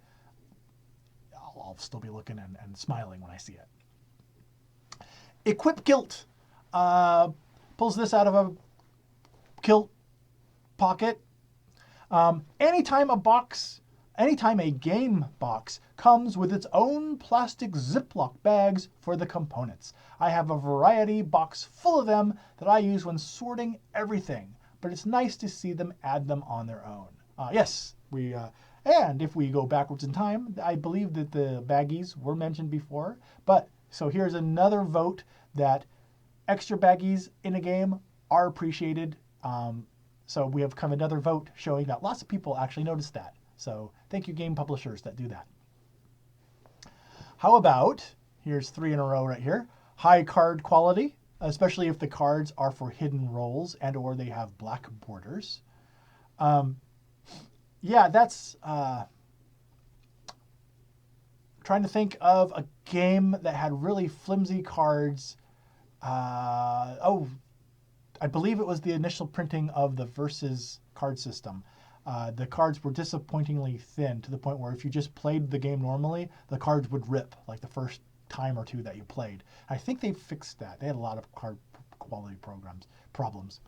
[SPEAKER 1] I'll still be looking and smiling when I see it. Equip Kilt pulls this out of a kilt pocket. Anytime a game box comes with its own plastic Ziploc bags for the components. I have a variety box full of them that I use when sorting everything, but it's nice to see them add them on their own. Yes, and if we go backwards in time, I believe that the baggies were mentioned before, but so here's another vote that extra baggies in a game are appreciated. So we have come another vote showing that lots of people actually noticed that. So thank you, game publishers that do that. How about, here's 3 in a row right here, high card quality, especially if the cards are for hidden roles and or they have black borders. Yeah, that's trying to think of a game that had really flimsy cards. I believe it was the initial printing of the Versus card system. The cards were disappointingly thin to the point where if you just played the game normally, the cards would rip like the first time or two that you played. I think they fixed that. They had a lot of card quality problems.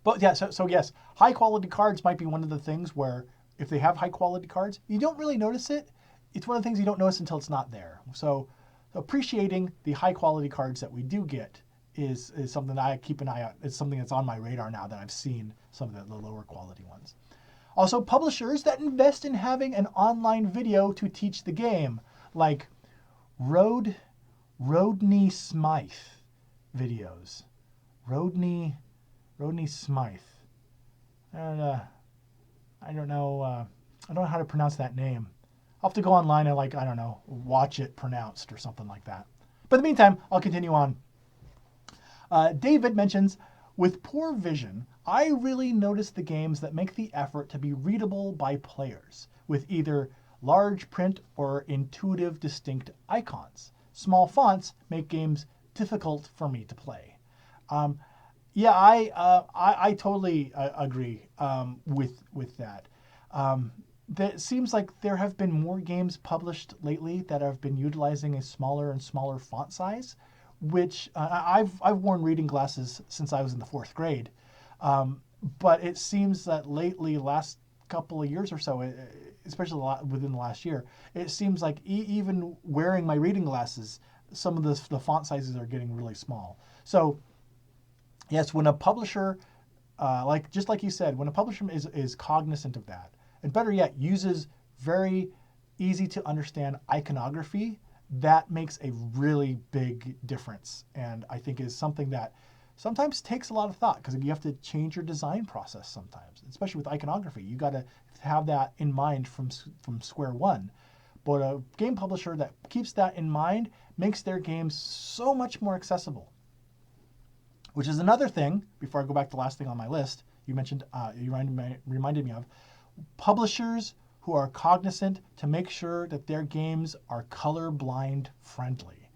[SPEAKER 1] But yeah, so yes, high quality cards might be one of the things where if they have high quality cards, you don't really notice it. It's one of the things you don't notice until it's not there. So appreciating the high quality cards that we do get is something that I keep an eye on. It's something that's on my radar now that I've seen some of the lower quality ones. Also, publishers that invest in having an online video to teach the game, like Rodney Smythe videos. Rodney Smythe. I don't know how to pronounce that name. I'll have to go online and watch it pronounced or something like that. But in the meantime, I'll continue on. David mentions, with poor vision, I really notice the games that make the effort to be readable by players, with either large print or intuitive distinct icons. Small fonts make games difficult for me to play. Yeah, I totally agree with that. It seems like there have been more games published lately that have been utilizing a smaller and smaller font size, which I've worn reading glasses since I was in the 4th grade. But it seems that lately, last couple of years or so, especially within the last year, it seems like even wearing my reading glasses, some of the font sizes are getting really small. So yes, when a publisher, just like you said, when a publisher is cognizant of that, and better yet, uses very easy to understand iconography, that makes a really big difference. And I think is something that sometimes takes a lot of thought, because you have to change your design process sometimes, especially with iconography. You got to have that in mind from square one. But a game publisher that keeps that in mind makes their games so much more accessible. Which is another thing, before I go back to the last thing on my list, you mentioned, you reminded me of, publishers who are cognizant to make sure that their games are colorblind friendly.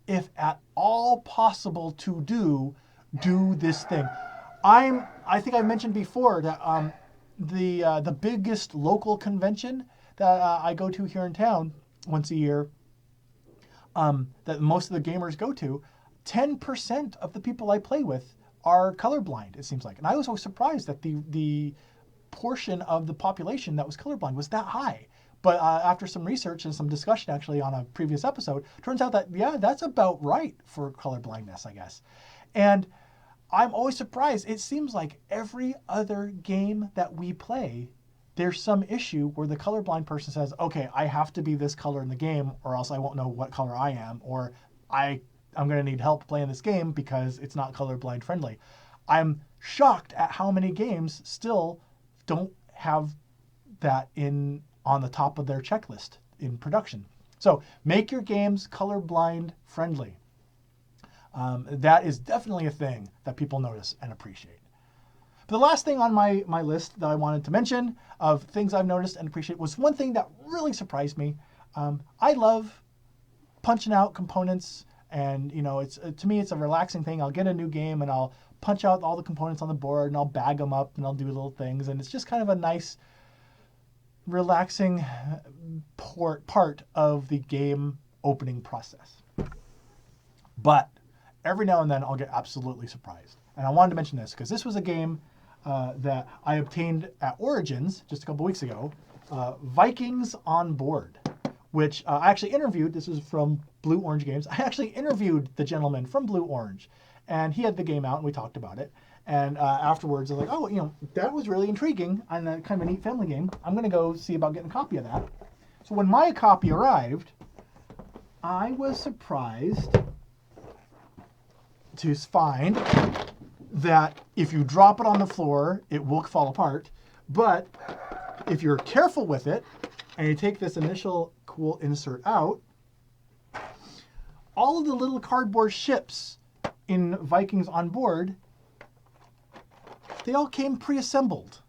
[SPEAKER 1] If at all possible to do this thing. I think I mentioned before that the biggest local convention that I go to here in town once a year, that most of the gamers go to, 10% of the people I play with are colorblind, it seems like. And I was always surprised that the portion of the population that was colorblind was that high. But after some research and some discussion actually on a previous episode, turns out that, yeah, that's about right for colorblindness, I guess. And I'm always surprised. It seems like every other game that we play, there's some issue where the colorblind person says, okay, I have to be this color in the game or else I won't know what color I am, or I'm going to need help playing this game because it's not colorblind friendly. I'm shocked at how many games still don't have that on the top of their checklist in production. So make your games colorblind friendly. That is definitely a thing that people notice and appreciate. But the last thing on my list that I wanted to mention of things I've noticed and appreciate was one thing that really surprised me. I love punching out components, and it's to me it's a relaxing thing. I'll get a new game and I'll punch out all the components on the board and I'll bag them up and I'll do little things, and it's just kind of a nice, relaxing part of the game opening process. But every now and then I'll get absolutely surprised. And I wanted to mention this because this was a game that I obtained at Origins just a couple weeks ago, Vikings on Board, which I actually interviewed. This is from Blue Orange Games. I actually interviewed the gentleman from Blue Orange, and he had the game out and we talked about it. And afterwards I was like, oh, that was really intriguing and kind of a neat family game. I'm going to go see about getting a copy of that. So when my copy arrived, I was surprised to find that if you drop it on the floor, it will fall apart. But if you're careful with it and you take this initial cool insert out, all of the little cardboard ships in Vikings on Board, they all came pre-assembled.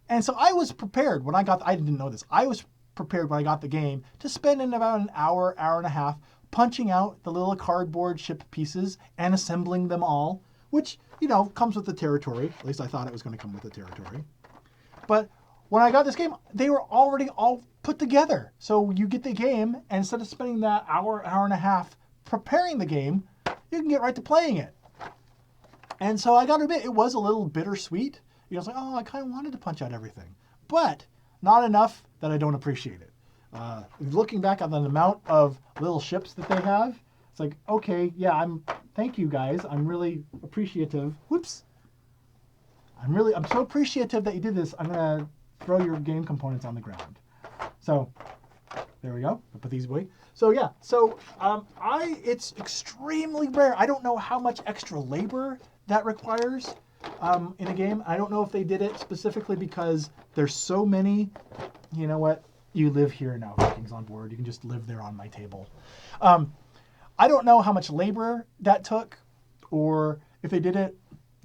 [SPEAKER 1] And so I was prepared when I didn't know this. I was prepared when I got the game to spend in about an hour and a half punching out the little cardboard ship pieces and assembling them all, which, comes with the territory. At least I thought it was going to come with the territory. But when I got this game, they were already all put together. So you get the game, and instead of spending that hour and a half preparing the game, you can get right to playing it. And so I got to admit, it was a little bittersweet. It's like, oh, I kind of wanted to punch out everything. But not enough that I don't appreciate it. Looking back on the amount of little ships that they have, it's like, okay, yeah, thank you guys. I'm really appreciative. Whoops. I'm so appreciative that you did this. I'm gonna throw your game components on the ground. So there we go. I'll put these away. So yeah, it's extremely rare. I don't know how much extra labor that requires in a game. I don't know if they did it specifically because there's so many. You know what? You live here now, Vikings on Board. You can just live there on my table. I don't know how much labor that took, or if they did it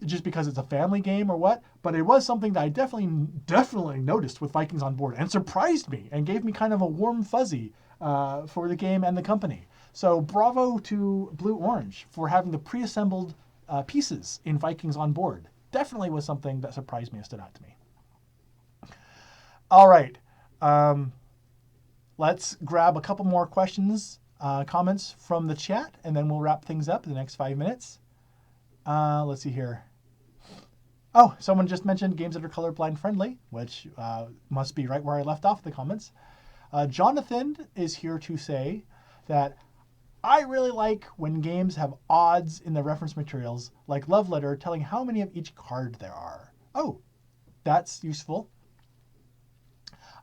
[SPEAKER 1] just because it's a family game or what, but it was something that I definitely noticed with Vikings on Board and surprised me and gave me kind of a warm fuzzy for the game and the company. So bravo to Blue Orange for having the pre-assembled pieces in Vikings on Board. Definitely was something that surprised me and stood out to me. All right. Let's grab a couple more questions, comments from the chat, and then we'll wrap things up in the next 5 minutes. Let's see here. Oh, someone just mentioned games that are colorblind friendly, which must be right where I left off the comments. Jonathan is here to say that I really like when games have odds in the reference materials, like Love Letter telling how many of each card there are. Oh, that's useful.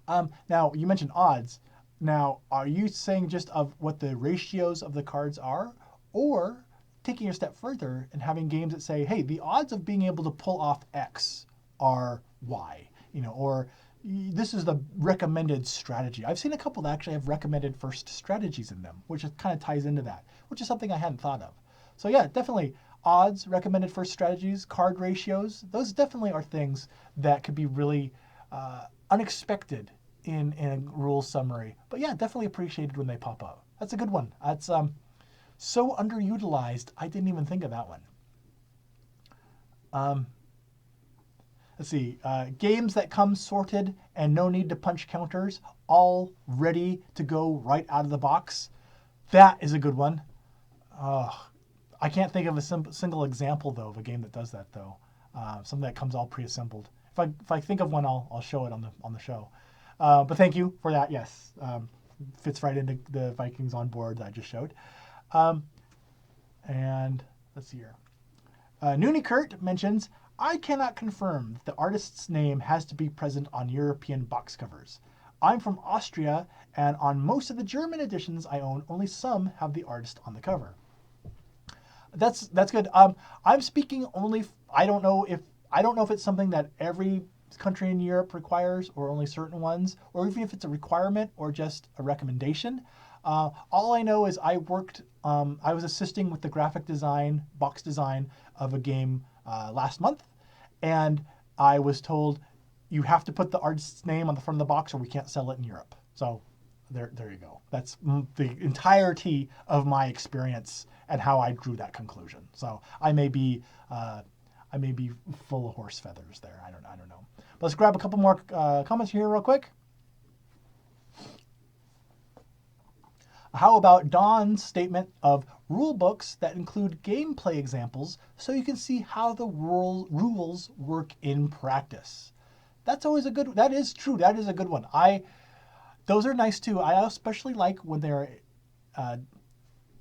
[SPEAKER 1] Now, you mentioned odds. Now, are you saying just of what the ratios of the cards are, or taking a step further and having games that say, hey, the odds of being able to pull off X are Y, or this is the recommended strategy. I've seen a couple that actually have recommended first strategies in them, which kind of ties into that, which is something I hadn't thought of. So yeah, definitely odds, recommended first strategies, card ratios, those definitely are things that could be really unexpected in a rule summary. But yeah, definitely appreciated when they pop up. That's a good one. That's so underutilized, I didn't even think of that one. Let's see, games that come sorted and no need to punch counters, all ready to go right out of the box. That is a good one. I can't think of a single example, though, of a game that does that, though. Something that comes all pre-assembled. If I think of one, I'll show it on the show. But thank you for that. Yes, fits right into the Vikings on Board that I just showed. And let's see here. Noonie Kurt mentions, I cannot confirm that the artist's name has to be present on European box covers. I'm from Austria, and on most of the German editions I own, only some have the artist on the cover. That's good. I'm speaking only. I don't know if it's something that every country in Europe requires, or only certain ones, or even if it's a requirement or just a recommendation. All I know is I was assisting with the graphic design, box design of a game last month, and I was told you have to put the artist's name on the front of the box or we can't sell it in Europe. So there you go. That's the entirety of my experience and how I drew that conclusion. So I may be full of horse feathers there. I don't know. But let's grab a couple more comments here real quick. How about Don's statement of rule books that include gameplay examples so you can see how the rules work in practice? That's always a good. That is true. That is a good one. Those are nice too. I especially like when they're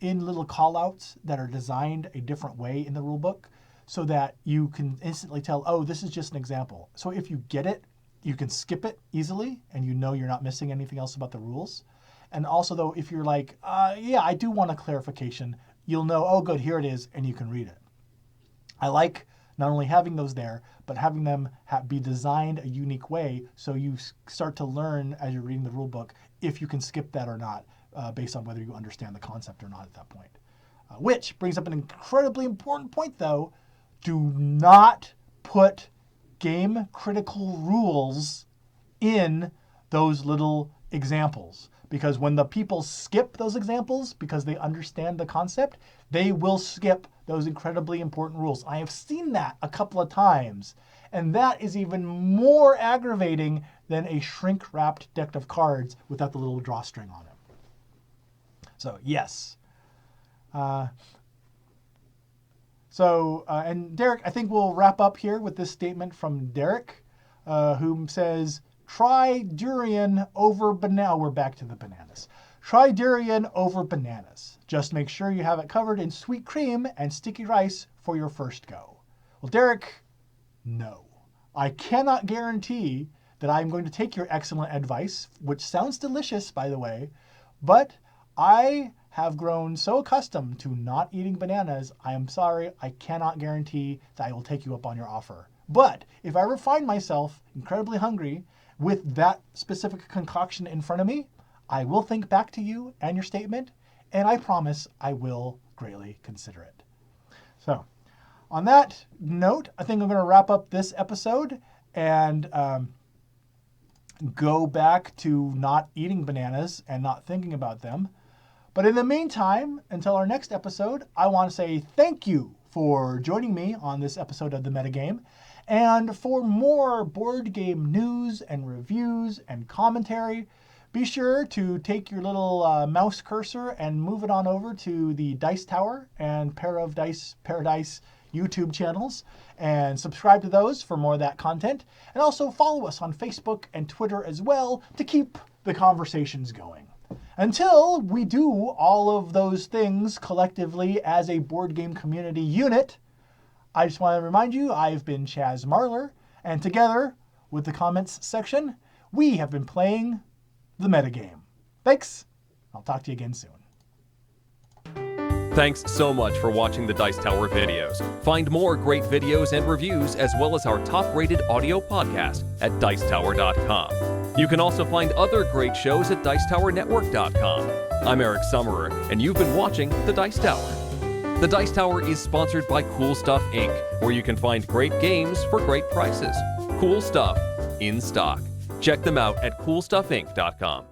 [SPEAKER 1] in little callouts that are designed a different way in the rule book, so that you can instantly tell, oh, this is just an example. So if you get it, you can skip it easily, and you're not missing anything else about the rules. And also, though, if you're like, yeah, I do want a clarification, you'll know, oh, good, here it is, and you can read it. I like not only having those there, but having them be designed a unique way so you start to learn as you're reading the rule book if you can skip that or not, based on whether you understand the concept or not at that point. Which brings up an incredibly important point, though. Do not put game critical rules in those little examples. Because when the people skip those examples because they understand the concept, they will skip those incredibly important rules. I have seen that a couple of times, and that is even more aggravating than a shrink-wrapped deck of cards without the little drawstring on it. So, yes. And Derek, I think we'll wrap up here with this statement from Derek, who says, try durian over banana. We're back to the bananas. Try durian over bananas. Just make sure you have it covered in sweet cream and sticky rice for your first go. Well, Derek, no. I cannot guarantee that I'm going to take your excellent advice, which sounds delicious, by the way, but I have grown so accustomed to not eating bananas, I am sorry, I cannot guarantee that I will take you up on your offer. But if I ever find myself incredibly hungry with that specific concoction in front of me, I will think back to you and your statement, and I promise I will greatly consider it. So, on that note, I think I'm going to wrap up this episode and go back to not eating bananas and not thinking about them. But in the meantime, until our next episode, I want to say thank you for joining me on this episode of The Metagame. And for more board game news and reviews and commentary, be sure to take your little mouse cursor and move it on over to the Dice Tower and Pair of Dice Paradise YouTube channels and subscribe to those for more of that content. And also follow us on Facebook and Twitter as well to keep the conversations going. Until we do all of those things collectively as a board game community unit, I just want to remind you, I've been Chaz Marler, and together with the comments section, we have been playing the metagame. Thanks. I'll talk to you again soon.
[SPEAKER 2] Thanks so much for watching the Dice Tower videos. Find more great videos and reviews as well as our top-rated audio podcast at Dicetower.com. You can also find other great shows at Dicetowernetwork.com. I'm Eric Summerer, and you've been watching The Dice Tower. The Dice Tower is sponsored by Cool Stuff Inc., where you can find great games for great prices. Cool stuff in stock. Check them out at CoolStuffInc.com.